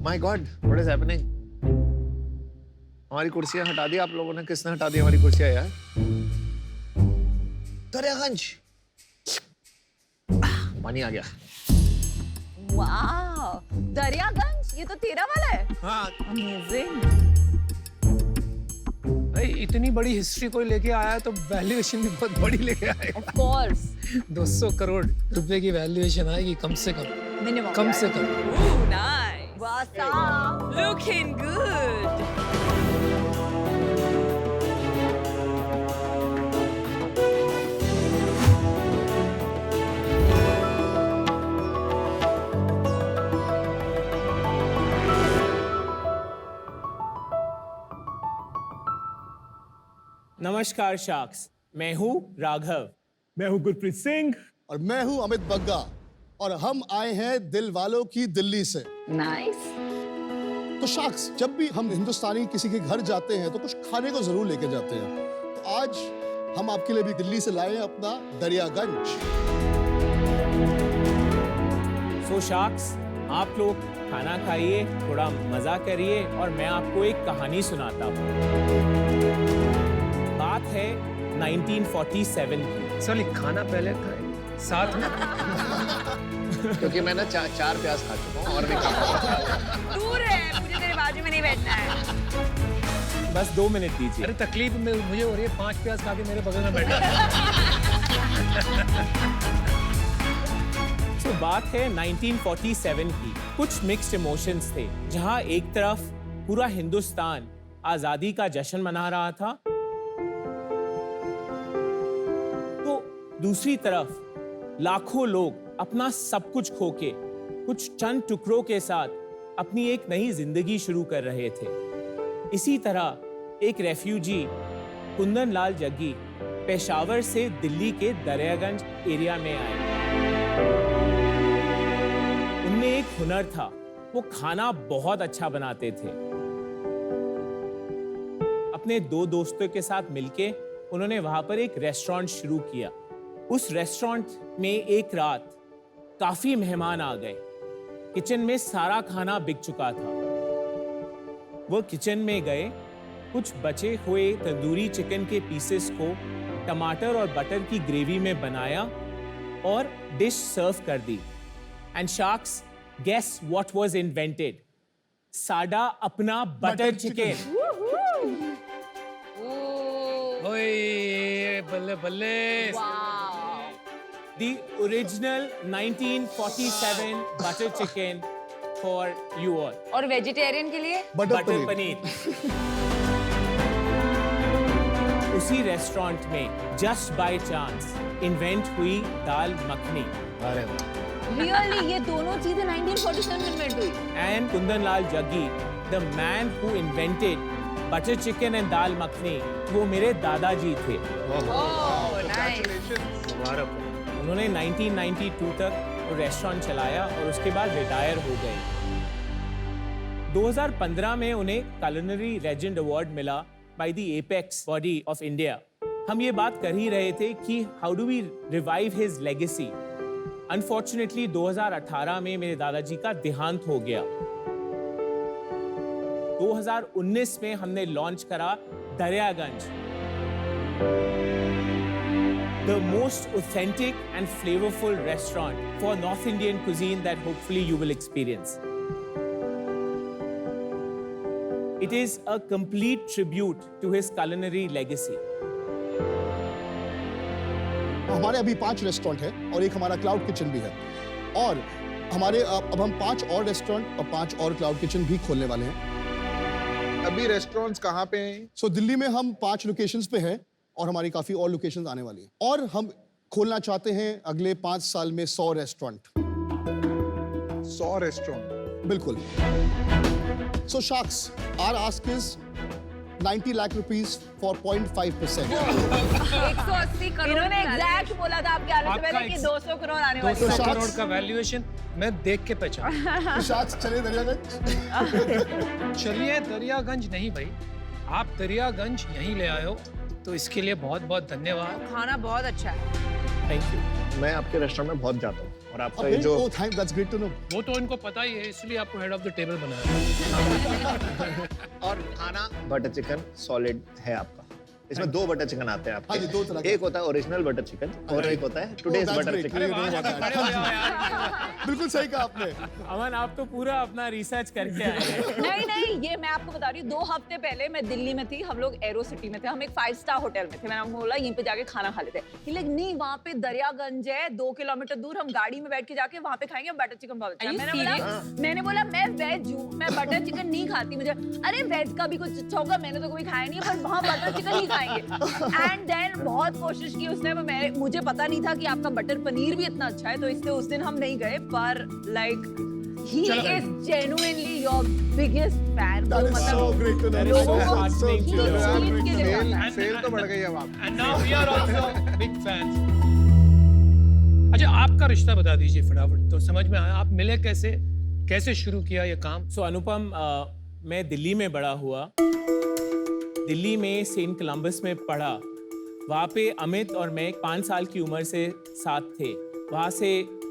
My God, what is happening? हमारी कुर्सियां हटा दी आप लोगों ने। किसने हटा दी हमारी कुर्सियां यार? दरियागंज। पानी आ गया। वाह, दरियागंज, ये तो तेरा वाला है। हाँ अमेजिंग। भाई, इतनी बड़ी हिस्ट्री कोई लेके आया तो वैल्यूएशन भी बहुत बड़ी लेके आएगा। Of course. 200 करोड़ रुपए की वैल्यूएशन आएगी कम से कम। मिनिमम। कम से कम। Nice. वाह साहब। Looking good. नमस्कार शार्क्स, मैं हूँ राघव। मैं हूं गुरप्रीत सिंह। और मैं हूं अमित बग्गा और हम आए हैं दिल वालों की दिल्ली से। नाइस। तो शार्क्स, जब भी हम हिंदुस्तानी किसी के घर जाते हैं तो कुछ खाने को जरूर लेके जाते हैं। तो आज हम आपके लिए भी दिल्ली से लाए हैं अपना दरियागंज। सो शार्क्स, आप लोग खाना खाइए, थोड़ा मजा करिए और मैं आपको एक कहानी सुनाता हूँ। बात है 1947 की। साली खाना पहले खाए साथ में। क्योंकि मैं ना चार प्याज खा चुका हूँ और भी खाऊंगा। दूर है, मुझे तेरे बाजू में नहीं बैठना है। बस 2 मिनट दीजिए। अरे तकलीफ में मुझे हो रही है, 5 प्याज खा के मेरे बगल में बैठा। तो बात है 1947 की। कुछ मिक्स्ड इमोशंस थे, जहां एक तरफ पूरा हिंदुस्तान आजादी का जश्न मना रहा था, तो दूसरी तरफ लाखों लोग अपना सब कुछ खोके कुछ चंद टुकड़ों के साथ अपनी एक नई जिंदगी शुरू कर रहे थे। इसी तरह एक रेफ्यूजी कुंदन लाल जग्गी पेशावर से दिल्ली के दरियागंज एरिया में आए। उनमें एक हुनर था, वो खाना बहुत अच्छा बनाते थे। अपने 2 दोस्तों के साथ मिलके उन्होंने वहां पर एक रेस्टोरेंट शुरू किया। उस रेस्टोरेंट में एक रात काफी मेहमान आ गए। किचन में सारा खाना बिक चुका था। वो किचन में गए, कुछ बचे हुए तंदूरी चिकन के पीसेस को टमाटर और बटर की ग्रेवी में बनाया और डिश सर्व कर दी। And sharks, guess what was invented? साडा अपना बटर चिकन। ओए बल्ले बल्ले। The original 1947 butter chicken for you all. और वेजिटेरियन के लिए? Butter Butter paneer. पनीर। उसी रेस्टोरेंट में जस्ट बाय चांस इन्वेंट हुई दाल मखनी। अरे रियली, ये दोनों चीजें 1947 में इन्वेंट हुई। And Kundan Lal Jaggi, the man who invented butter chicken and दाल मखनी, वो मेरे दादाजी थे। उन्होंने 1992 तक वो रेस्टोरेंट चलाया और उसके बाद रिटायर हो गए। 2015 में उन्हें culinary legend award मिला by the apex body of India। हम ये बात कर ही रहे थे कि how do we revive his legacy? Unfortunately 2018 में मेरे दादाजी का देहांत हो गया। 2019 में हमने लॉन्च करा Daryaganj, the most authentic and flavorful restaurant for North Indian cuisine that hopefully you will experience. It is a complete tribute to his culinary legacy. हमारे अभी 5 रेस्टोरेंट है और एक हमारा क्लाउड किचन भी है। और हमारे अब हम 5 और रेस्टोरेंट और 5 और क्लाउड किचन भी खोलने वाले हैं। अभी रेस्टोरेंट्स कहाँ पे हैं? सो दिल्ली में हम 5 लोकेशंस पे हैं और हमारी काफी और लोकेशंस आने वाली हैं। और हम खोलना चाहते हैं अगले 5 साल में 100 रेस्टोरेंट। 100 रेस्टोरेंट। बिल्कुल। So sharks, our ask is 90 lakh rupees for 0.5%। 180 crore. इन्होंने एग्जैक्ट बोला था आपके आने से आपका पहले कि 200 करोड़ आने वाले 200 हैं। शार्क्स- करोड़ का वैल्यूएशन मैं देख के पहचान। शार्क्स, चले दरियागंज। चलिए दरियागंज नहीं भाई, आप दरियागंज यहीं ले आए हो तो इसके लिए बहुत बहुत धन्यवाद। खाना बहुत अच्छा है। Thank you. मैं आपके रेस्टोरेंट में बहुत जाता हूँ और आपका ये जो Oh, thank, that's great to know. वो तो इनको पता ही है, इसलिए आपको हेड ऑफ द टेबल बनाया। और खाना बटर चिकन सॉलिड है आपका। इसमें 2 बटर चिकन आते हैं हाँ जी, 2 तरह आपके। के। एक होता है ओरिजिनल बटर चिकन और एक होता है today's that's butter great. Chicken. You know about that. बिल्कुल सही कहा आपने। अमन आप तो पूरा अपना रिसर्च करके आए हैं। नहीं नहीं, ये मैं आपको बता रही हूँ, 2 हफ्ते पहले मैं दिल्ली में थी, हम लोग एरो सिटी में थे, हम एक 5 स्टार होटल में थे। मैंने आपको बोला यहीं पे जाके खाना खा लेते हैं, लेकिन नहीं, वहाँ पे दरियागंज है 2 किलोमीटर दूर, हम गाड़ी में बैठ के जाके वहाँ पे खाएंगे, बटर चिकन बहुत अच्छा है। मैंने बोला मैं वेज हूँ, मैं बटर चिकन नहीं खाती, मुझे अरे वेज का भी कुछ अच्छा होगा, मैंने तो कभी खाया नहीं है, पर वहाँ बटर चिकन ही खाएंगे। एंड देन बहुत कोशिश की उसने, मुझे पता नहीं था कि आपका बटर पनीर भी इतना अच्छा है, तो इसलिए उस दिन हम नहीं गए, पर like he is genuinely your biggest fan. That is so great to know. That is so So heartening to great. know. जीत के लिए आता है। सेल तो बढ़ गई अब आप। And now we are also big fans. अच्छा, आपका रिश्ता बता दीजिए फटाफट, तो समझ में आया, आप मिले कैसे, कैसे शुरू किया ये काम? सो अनुपम, मैं दिल्ली में बड़ा हुआ, दिल्ली में सेंट कोलंबस में पढ़ा। वहाँ पे अमित और मैं 5 साल की उम्र से साथ थे। वहाँ से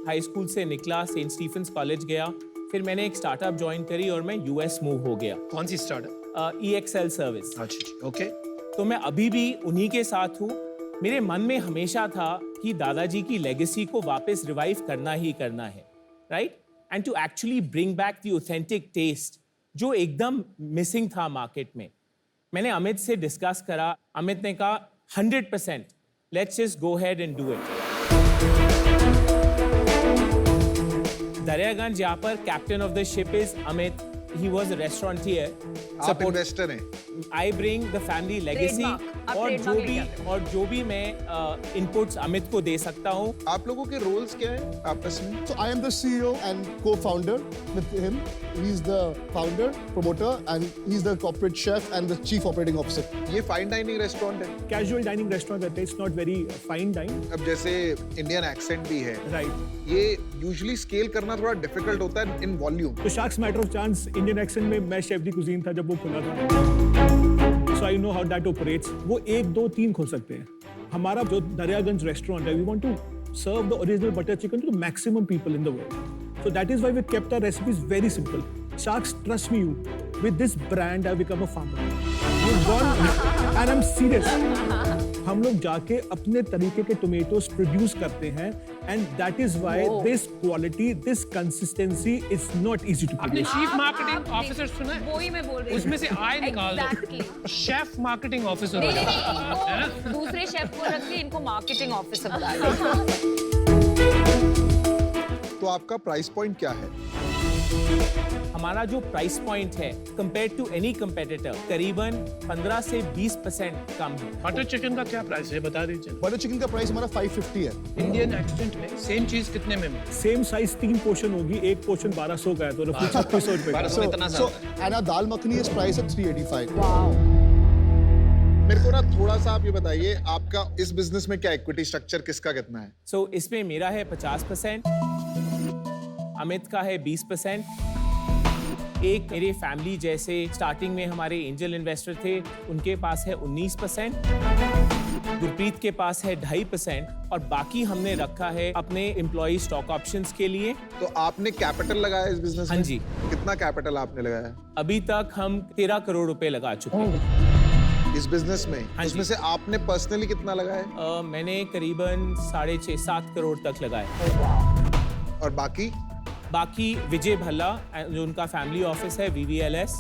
हाई स्कूल से निकला, सेंट स्टीफेंस कॉलेज गया, फिर मैंने एक स्टार्टअप ज्वाइन करी और मैं यूएस मूव हो गया। कौन सी स्टार्टअप? EXL service. अच्छा, ओके। तो मैं अभी भी उन्हीं के साथ हूँ। मेरे मन में हमेशा था कि दादाजी की लेगेसी को वापस रिवाइव करना ही करना है, right? And to actually bring back the authentic taste जो एकदम मिसिंग था मार्केट में। मैंने अमित से डिस्कस करा, अमित ने कहा 100%, let's just go head and do it. Daryaganj यहाँ पर captain of the ship is Amit, he was a restaurateur. आप इन्वेस्टर हैं। I bring the family legacy Trademark. आप और trademark लेके आते जो भी मैं इनपुट्स अमित को दे सकता हूँ। आप लोगों के रोल्स क्या है आपस में? So I am the CEO and co-founder with him. He's the founder, promoter, and he's the corporate chef and the chief operating officer. ये फाइन डाइनिंग रेस्टोरेंट है। Casual dining restaurant रहते हैं, it's not very fine dine. अब जैसे Indian accent भी है, Right. ये usually scale करना थोड़ा डिफिकल्ट होता है इन वॉल्यूम। तो sharks matter of chance Indian accent में मैं शेफ दी कुजीन था जब वो खुला था, so I know how that operates. वो 1, 2, 3 खोल सकते हैं। हमारा जो दरियागंज रेस्टोरेंट है, we want to serve the original butter chicken to the maximum people in the world, so that is why we kept our recipes very simple. Sharks, trust me, with this brand I've become a farmer. We've gone, and I'm serious. हम लोग जाके अपने तरीके के tomatoes produce करते हैं, and that is why this quality, this consistency is not easy to आपने produce. Chief marketing officer सुना है? वही मैं बोल रही हूँ। उसमें से आय निकाल दो। Exactly. शेफ मार्केटिंग ऑफिसर हो नहीं जाओ। नहीं, इनको दूसरे शेफ को रख के इनको मार्केटिंग ऑफिसर बना दो। तो आपका प्राइस पॉइंट क्या है? हमारा जो प्राइस पॉइंट है कंपेयर टू एनी कंपेटिटर करीबन 15 से 20% कम है। बटर चिकन का क्या प्राइस है, बता दीजिए। बटर चिकन का प्राइस हमारा 550 है। इंडियन एक्सेंट में सेम चीज कितने में मिलती है? सेम साइज 3 पोर्शन होगी, एक पोर्शन 1200 का है, तो रफली 3600 रुपए का। So and our dal makhani is priced at 385. मेरे को ना थोड़ा सा आप ये बताइए, आपका इस बिजनेस में क्या इक्विटी स्ट्रक्चर किसका कितना है? सो इसमें मेरा है 50%, अमित का है 20%, एक मेरे फैमिली जैसे स्टार्टिंग में हमारे एंजल इन्वेस्टर थे, उनके पास है 19%, गुरप्रीत के पास है 2.5% और बाकी हमने रखा है अपने एम्प्लॉय स्टॉक ऑप्शंस के लिए। तो आपने कैपिटल लगाया इस बिजनेस में? हाँ जी। कितना कैपिटल आपने लगाया अभी तक हम 13 करोड़ रुपए लगा चुके हैं इस बिजनेस में? हाँ उसमें जी। से आपने पर्सनली कितना लगाया? मैंने करीबन 6.5-7 करोड़ तक लगाए। और बाकी? बाकी विजय भल्ला जो उनका फैमिली ऑफिस है VVLS,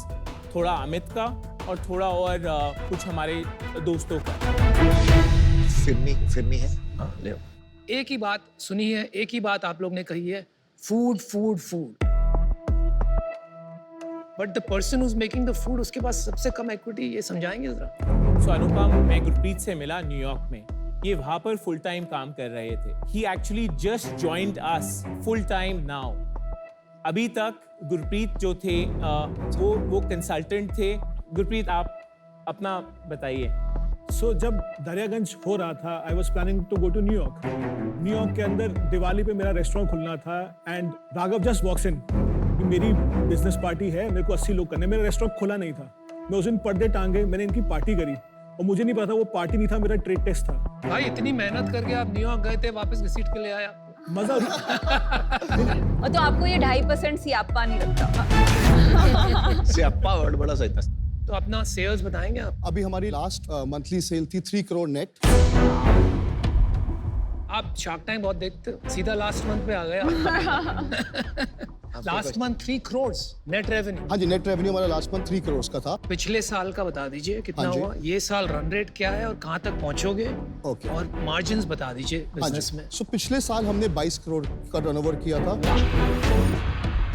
थोड़ा अमित का और थोड़ा और कुछ हमारे दोस्तों का। फिरनी है। हाँ, ले आओ। एक ही बात सुनी है, एक ही बात आप लोग ने कही है, food food food. But the person who is making the food, उसके पास सबसे कम इक्विटी, ये समझाएंगे जरा। सो अनुपम, मैं गुरप्रीत से मिला न्यूयॉर्क में, ये वहां पर फुल टाइम काम कर रहे थे। He actually just joined us full time now. अभी तक गुरप्रीत जो थे वो कंसल्टेंट थे। गुरप्रीत आप अपना बताइए। सो जब दरियागंज हो रहा था, I was planning to go to New York. New York के अंदर दिवाली पे मेरा रेस्टोरेंट खुलना था, and Raghav just walks in, मेरी बिजनेस पार्टी है, मेरे को 80 लोग करने। मेरा रेस्टोरेंट खुला नहीं था, मैं उस दिन पर्दे टांगे, मैंने इनकी पार्टी करी और मुझे नहीं पता वो पार्टी नहीं था, मेरा ट्रेड टेस्ट था। भाई इतनी मेहनत करके आप न्यूयॉर्क गए थे, वापस घसीट के ले आया। मजा और तो आपको ये 2.5% सियाप्पा नहीं लगता? सियाप्पा वर्ड बड़ा सही था। तो अपना सेल्स बताएंगे आप? अभी हमारी लास्ट मंथली सेल थी 3 करोड़ नेट। आप शार्क टैंक बहुत देखते हो, सीधा लास्ट मंथ पे आ गए last month 3 crore net revenue. हाँ जी, नेट रेवेन्यू हमारा लास्ट मंथ 3 करोड़ का था। पिछले साल का बता दीजिए कितना हाँ जी। हुआ, ये साल रन रेट क्या है और कहाँ तक पहुंचोगे, ओके। और मार्जिन्स बता दीजिए हाँ बिजनेस जी। में। सो पिछले साल हमने 22 करोड़ का टर्नओवर किया था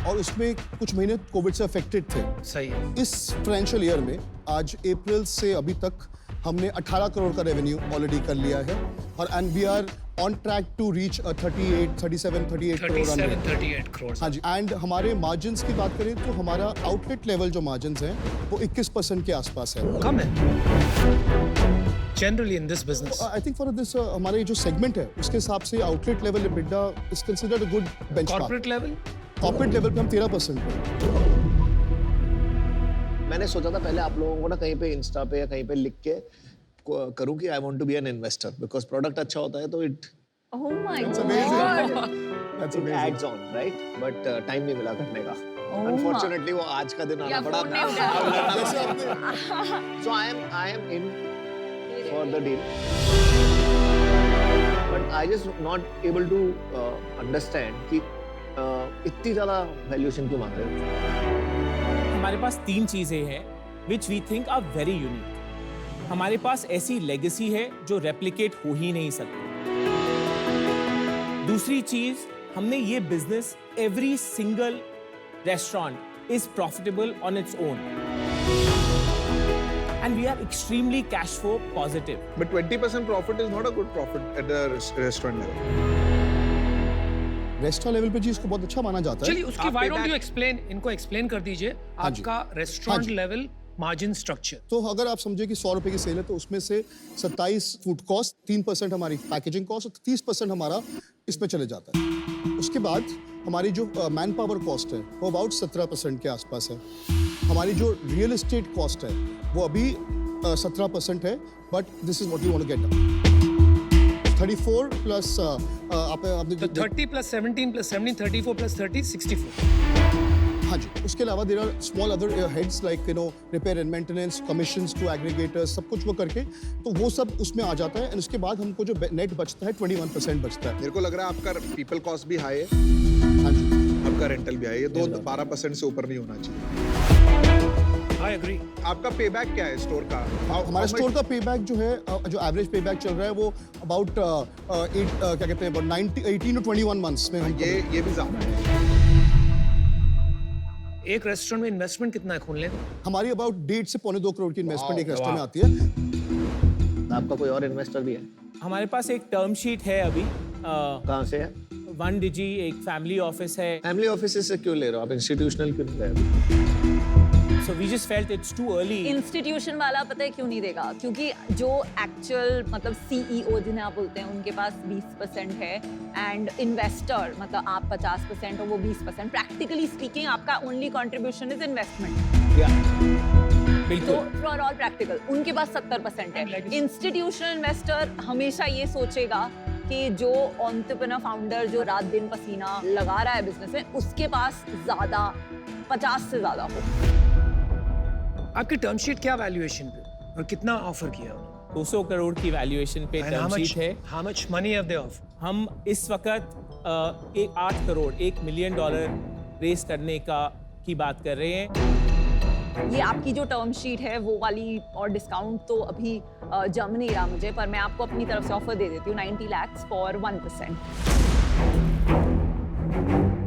और उसमें कुछ महीने कोविड से अफेक्टेड थे। सही है। इस फाइनेंशियल ईयर में आज अप्रैल से अभी तक हमने 18 करोड़ का रेवेन्यू ऑलरेडी कर लिया है और and we are on track to reach 37-38 crore run rate। 38 crore. हाँ जी, एंड हमारे मार्जिन्स की बात करें तो हमारा आउटलेट लेवल जो मार्जिन्स हैं वो 21% के आसपास है। कम है generally in this business. I think for this हमारे जो सेगमेंट है उसके हिसाब से outlet level EBITDA is considered a good benchmark. Corporate level corporate level पे हम 13% पे। मैंने सोचा था पहले आप लोगों को ना कहीं पे इंस्टा पे या कहीं पे लिख के करूं कि I want to be an investor, because product अच्छा होता है तो it Oh my That's God. amazing. That's amazing. Adds on, right? But time नहीं मिला करने का। Oh अनफॉर्चुनेटली वो आज का दिन आना या पड़ा phone नहीं उठाया। जैसे आपने so I am in for the deal, but I just not able to understand कि इतनी ज्यादा वैल्यूएशन क्यों मांग रहे हो? हमारे पास 3 चीजें हैं which we think are very unique. हमारे पास ऐसी लेगेसी है जो रेप्लिकेट हो ही नहीं सकती। दूसरी चीज, हमने ये business every single restaurant is profitable on its own and we are extremely cash flow positive. But 20% profit is not a good profit at the restaurant level. Restaurant level पे जी इसको बहुत अच्छा माना जाता है। चलिए उसकी व्हाई डोंट यू एक्सप्लेन, इनको एक्सप्लेन कर दीजिए हाँ जी। आपका रेस्टोरेंट हाँ जी। Level margin structure. तो अगर आप समझे कि 100 रुपए की सेल है तो उसमें से 27 फूड कॉस्ट, 3% हमारी पैकेजिंग कॉस्ट और 30% हमारा इसमें चले जाता है। उसके बाद हमारी जो मैन पावर कॉस्ट है वो अबाउट 17% के आसपास है। हमारी जो रियल एस्टेट कॉस्ट है वो अभी 17% है, but this is what you want to get 34 plus आपने तो 30 प्लस 17 प्लस 17 34 प्लस 30 64। हाँ जी, उसके अलावा there are small other heads like you know repair and maintenance, commissions to aggregators, सब कुछ वो करके तो वो सब उसमें आ जाता है। एंड उसके बाद हमको जो नेट बचता है 21% बचता है। मेरे को लग रहा है आपका पीपल कॉस्ट भी हाई है, हाँ जी, आपका रेंटल भी हाई है, ये 12% से ऊपर नहीं होना चाहिए। I agree. आपका पेबैक क्या है स्टोर का? हमारा स्टोर का पेबैक जो है जो एवरेज पेबैक चल रहा है वो अबाउट क्या कहते हैं 18 to 21 मंथ्स में हमको ये भी ज्यादा है। एक रेस्टोरेंट में इन्वेस्टमेंट कितना है खोलने में? हमारी अबाउट 1.5 से पौने 2 करोड़ की इन्वेस्टमेंट एक रेस्टोरेंट में वाह। आती है। आपका कोई और इन्वेस्टर भी है? हमारे पास एक टर्म शीट है अभी कहाँ से है? 1 डिजी, एक फैमिली ऑफिस है। फैमिली ऑफिस से क्यों ले रहे हो आप? इंस्टीट्यूशनल क्यों नहीं ले रहे हो? So we just felt it's too early. Institution वाला पता है क्यों नहीं देगा? क्योंकि जो एक्चुअल मतलब सीईओ जिन्हें आप बोलते हैं उनके पास 20% है एंड इन्वेस्टर मतलब आप 50% और वो 20%। प्रैक्टिकली स्पीकिंग आपका ओनली कंट्रीब्यूशन इज इन्वेस्टमेंट। तो बिल्कुल। फॉर ऑल प्रैक्टिकल उनके पास 70% है। इंस्टीट्यूशनल इन्वेस्टर हमेशा ये सोचेगा कि जो एंटरप्रेन्योर फाउंडर जो रात दिन पसीना लगा रहा है बिजनेस में उसके पास ज्यादा 50 से ज्यादा हो। आपकी टर्म शीट क्या वैल्यूएशन पे और कितना ऑफर किया उन्होंने? 200 करोड़ की वैल्यूएशन पे And टर्म शीट है। how much money have they offered? हम इस वक्त 8 करोड़ $1 मिलियन रेस करने की बात कर रहे हैं। ये आपकी जो टर्म शीट है वो वाली और डिस्काउंट तो अभी जम नहीं रहा मुझे, पर मैं आपको अपनी तरफ से ऑफर दे देती हूँ 90 lakhs फॉर 1%।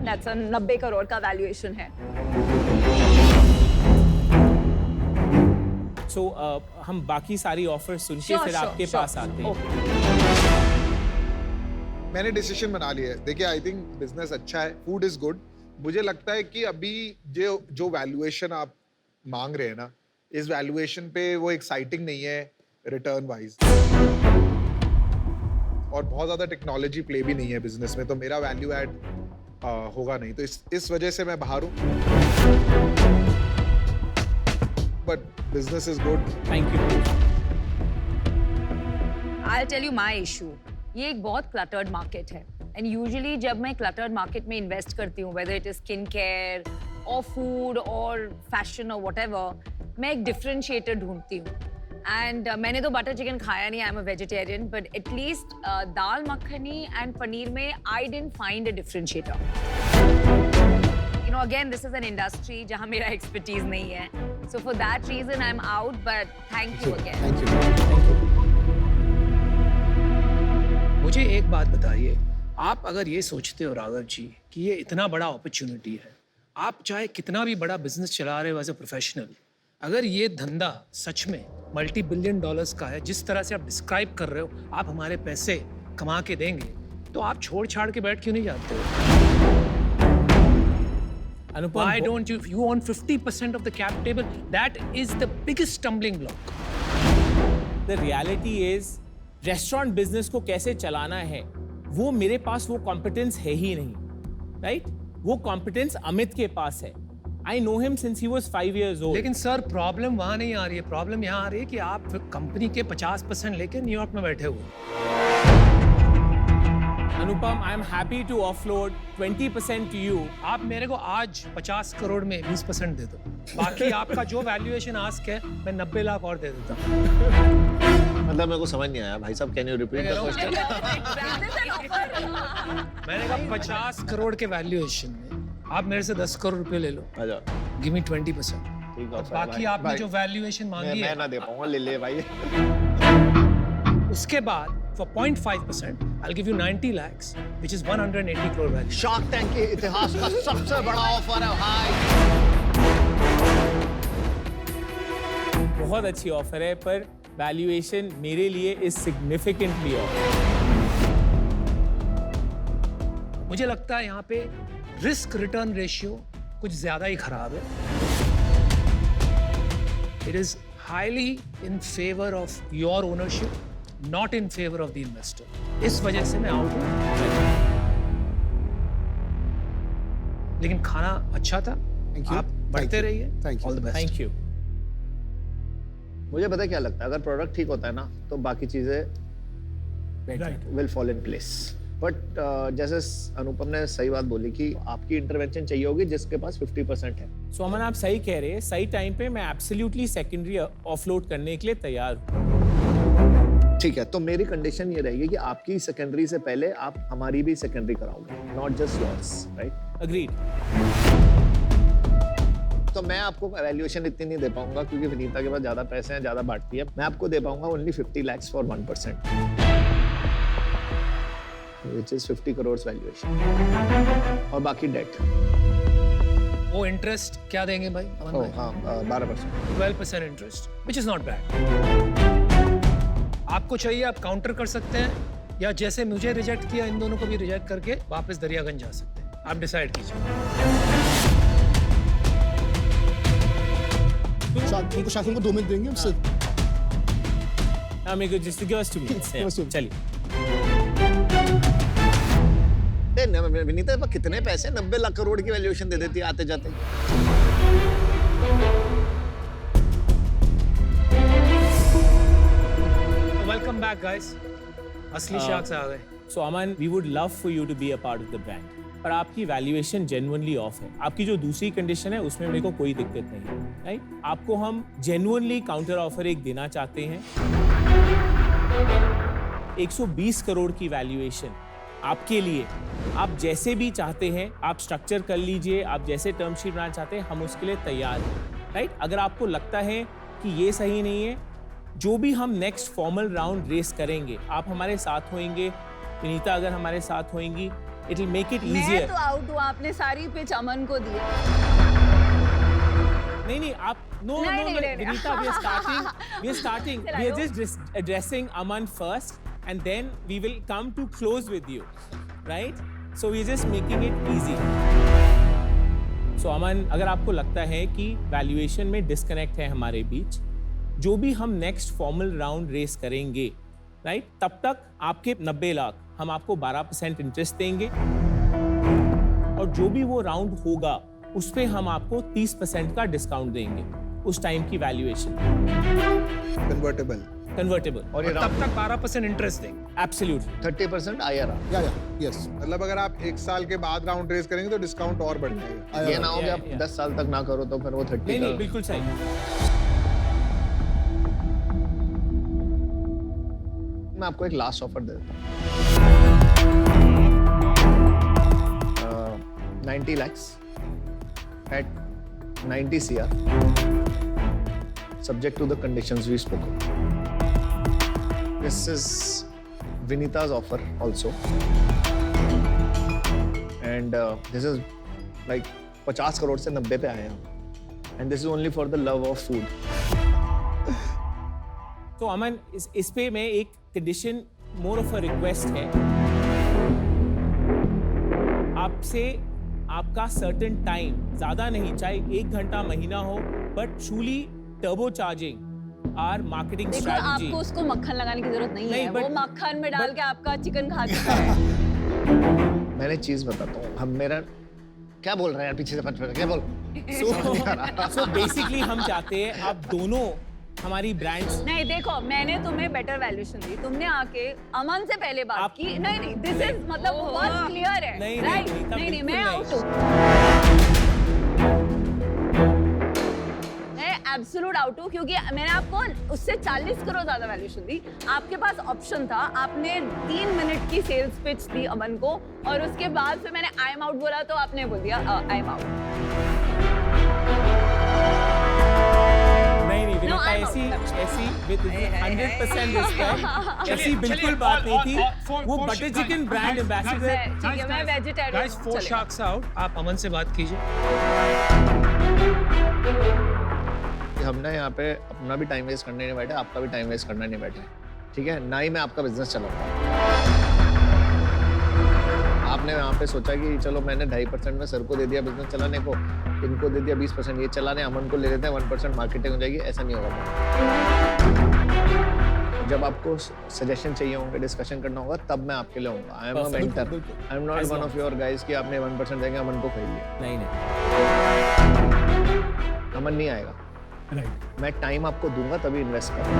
दैट्स 90 करोड़ का वैल्यूएशन है। सो हम बाकी सारी ऑफर सुन के फिर आपके पास आते हैं। मैंने डिसीजन बना लिया है। देखिए, आई थिंक बिजनेस अच्छा है, फूड इज गुड। मुझे लगता है कि अभी जो वैल्यूएशन आप मांग रहे हैं ना, इस वैल्यूएशन पे वो एक्साइटिंग नहीं है रिटर्न वाइज, और बहुत ज्यादा टेक्नोलॉजी प्ले भी नहीं है बिजनेस में, तो मेरा वैल्यू ऐड होगा नहीं, तो इस वजह से मैं बाहर हूँ। But business is good. Thank you. I'll tell you my issue. ये एक बहुत क्लटर्ड मार्केट है। एंड यूजुअली जब मैं क्लटर्ड मार्केट में इन्वेस्ट करती हूँ, whether it is skin care और फूड और फैशन और व्हाटएवर, मैं एक डिफरेंशिएटर ढूंढती हूँ. एंड मैंने तो बटर चिकन खाया नहीं, I am a vegetarian, but at least dal makhani and paneer में I didn't find a differentiator. You know, again, this is an industry जहाँ मेरा expertise नहीं है. So for that reason, I'm out. But thank you again. Thank you. मुझे एक बात बताइए, आप अगर ये सोचते हो राघव जी कि ये इतना बड़ा अपॉर्चुनिटी है, आप चाहे कितना भी बड़ा बिजनेस चला रहे हो एज अ प्रोफेशनल, अगर ये धंधा सच में multi-billion dollars का है, जिस तरह से आप डिस्क्राइब कर रहे हो, आप हमारे पैसे कमा के देंगे, तो आप छोड़ छाड़ के बैठ क्यों नहीं जाते हो? अनुपम, Why don't you own 50% of the cap table? That is the biggest stumbling block. the reality is restaurant business को कैसे चलाना है, वो मेरे पास वो कॉम्पिटेंस है ही नहीं, राइट? वो कॉम्पिटेंस अमित के पास है. I know him since he was 5 years old. लेकिन सर प्रॉब्लम वहां नहीं आ रही है, प्रॉब्लम यहाँ आ रही है कि आप कंपनी के 50% लेके न्यूयॉर्क में बैठे हुए. Anupam, I am happy to offload 20% to you. आप मेरे को आज 50 करोड़ में 20% दे दो, बाकी आपका जो वैल्यूएशन आस्क है मैं 90 लाख और दे देता हूँ. मतलब मेरे को समझ नहीं आया भाई साहब, can you repeat the question? मैंने कहा 50 करोड़ के वैल्यूएशन में आप मेरे से 10 करोड़ रुपए ले लो, अच्छा गिव मी 20%. ठीक है, बाकी आपने जो वैल्यूएशन मांगी मैं है ना दे पाऊंगा, ले भाई. उसके बाद for 0.5% I'll give you 90 lakhs which is 180 crore value. Shark tank के इतिहास का सबसे बड़ा ऑफर है भाई. बहुत अच्छी ऑफर है, पर वैल्यूएशन मेरे लिए इज सिग्निफिकेंटली ऑफ. मुझे लगता है यहाँ पे रिस्क रिटर्न रेशियो कुछ ज्यादा ही खराब है. It is highly in favor of your ownership, not in favor of the investor. इस वजह से मैं आउट हूँ. लेकिन खाना अच्छा था. Thank you. आप बढ़ते Thank you. रहिए. Thank you. All the best. Thank you. मुझे पता है क्या लगता है, अगर प्रोडक्ट ठीक होता है ना तो बाकी चीजें Right. Will fall in place. But जैसे अनुपम ने सही बात बोली कि आपकी इंटरवेंशन चाहिए होगी जिसके पास 50% है. सो अमन, आप सही कह रहे हैं. सही टाइम पे मैं एब्सोल्युटली सेकेंडरी ऑफलोड करने के लिए तैयार हूँ. ठीक है, तो मेरी कंडीशन ये रहेगी कि आपकी सेकेंडरी से पहले आप हमारी भी सेकेंडरी कराओगे, not just yours, right? Agreed. तो मैं आपको वैल्यूएशन इतनी नहीं दे पाऊंगा क्योंकि विनीता के पास ज्यादा पैसे हैं, ज्यादा बांटती है. मैं आपको दे पाऊंगा only 50 lakhs for 1%, which is 50 crores valuation, और बाकी डेट. वो इंटरेस्ट क्या देंगे भाई? अमन भाई? हाँ, 12%. 12% interest, which is not bad. आपको चाहिए आप काउंटर कर सकते हैं, या जैसे मुझे रिजेक्ट किया इन दोनों को भी रिजेक्ट करके वापस दरियागंज जा सकते हैं. आप डिसाइड कीजिए. उनको शासन को 2 मिनट देंगे उससे. हाँ, मेरे को just give us 2 minutes. Give us 2 minutes. चलिए. विनीता पर कितने पैसे? 90 लाख करोड़ की वैल्यूएशन दे देती है आते जाते. Welcome back guys. असली शार्क्स आ गए. So Aman, we would love for you to be a part of the brand, पर आपकी वैल्यूएशन जेन्युइनली ऑफ है. आपकी जो दूसरी कंडीशन है उसमें मेरे को कोई दिक्कत नहीं है, राइट? आपको हम जेन्युइनली काउंटर ऑफर एक देना चाहते हैं. 120 करोड़ की वैल्यूएशन आपके लिए. आप जैसे भी चाहते हैं आप स्ट्रक्चर कर लीजिए, आप जैसे टर्म शीट बनाना चाहते हैं हम उसके लिए तैयार हैं, राइट? अगर आपको लगता है कि ये सही नहीं है, जो भी हम नेक्स्ट फॉर्मल राउंड रेस करेंगे आप हमारे साथ होंगे, विनीता अगर हमारे साथ होंगी, इट विल मेक इट मैं इजियर. तो आउट हूँ, आपने सारी पिच अमन को दी. नहीं आप no Vinita, we are starting we are just addressing Aman first and then we will come to close with you, right? So we're just making it easy. So अमन, अगर आपको लगता है कि वैल्यूएशन में डिस्कनेक्ट है हमारे बीच, जो भी हम नेक्स्ट फॉर्मल राउंड रेस करेंगे, राइट, तब तक आपके 90 लाख हम आपको 12% इंटरेस्ट देंगे, और जो भी वो राउंड होगा उस पे हम आपको 30% का डिस्काउंट देंगे उस टाइम की वैल्यूएशन. कन्वर्टेबल. कन्वर्टेबल। और ये तब तक 12% इंटरेस्ट देंगे। Absolutely 30% IRR। या यस मतलब अगर आप 1 साल के बाद राउंड रेज करेंगे तो डिस्काउंट और बढ़ जाएगा। ये ना हो कि आप Yeah. 10 साल तक ना करो तो फिर वो 30 नहीं नहीं का बिल्कुल सही। मैं आपको एक लास्ट ऑफर दे देता हूँ 90 lakhs at 90 CR subject to the conditions we spoke of. This is Vinita's offer also and this is like 50 crore से 90 पे आए हम and this is only for the love of food. तो अमन इस पे मैं एक condition more of a request है आपसे, आपका सर्टेन टाइम ज्यादा नहीं, चाहे 1 घंटा महीना हो, but truly turbocharging our marketing देखो स्ट्रेटजी। आपको उसको मक्खन लगाने की जरूरत नहीं नहीं, है, but- वो मक्खन में डाल but- के आपका चिकन खा चुका है। मैंने चीज बताता हूँ हम मेरा क्या बोल रहे हैं यार पीछे से पच क्या बोल सो बेसिकली हम चाहते हैं आप दोनों हमारी ब्रांड्स। नहीं देखो मैंने तुम्हें बेटर वैल्यूएशन दी, तुमने आके अमन से पहले बात आप- की। नहीं नहीं दिस इज मतलब बहुत क्लियर है। नहीं, राइट नहीं, तब नहीं मैं बिल्कुल आउट हूँ, मैं एब्सोल्यूट आउट हूँ क्योंकि मैंने आपको उससे 40 करोड़ ज्यादा वैल्यूएशन दी। आपके पास ऑप्शन था, आपने 3 मिनट की सेल्स पिच दी अमन को और उसके बाद फिर मैंने आई एम आउट बोला तो आपने बोल दिया आई एम आउट। नहीं नहीं No, विनीता I'm out. ऐसी विद 100% रिस्पेक्ट ऐसी बिल्कुल बात नहीं थी। वो बटर चिकन ब्रांड एम्बेसडर। ठीक है मैं वेजिटेरियन Guys, 4 sharks out. आप अमन से बात कीजिए। कि हमने यहाँ पे अपना भी टाइम वेस्ट करने नहीं बैठे, आपका भी टाइम वेस्ट करना नहीं बैठे, ठीक है? ना ही मैं आपका बिजनेस चलाऊंगा। आपने यहाँ पे सोचा कि चलो मैंने 2.5% में सर को दे दिया बिजनेस चलाने को, इनको दे दिया 20% ये चलाने, अमन को ले लेते हैं 1% मार्केटिंग हो जाएगी, ऐसा नहीं होगा। जब आपको सजेशन चाहिए होंगे, डिस्कशन करना होगा, तब मैं आपके लिए होऊंगा। आई am a mentor, I am not one of your guys कि आपने 1% देंगे अमन को खरीद लिया। नहीं नहीं अमन नहीं आएगा, राइट। मैं टाइम आपको दूंगा तभी इन्वेस्ट करूंगा।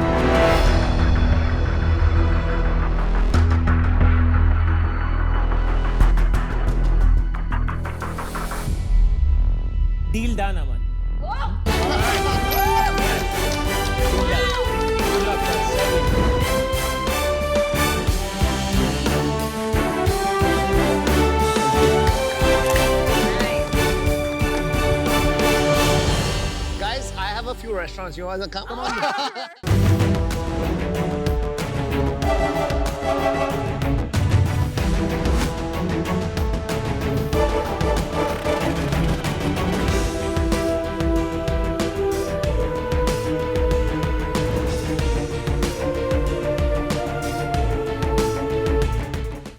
Deal done Aman. Guys, I have a few restaurants. You guys are come on.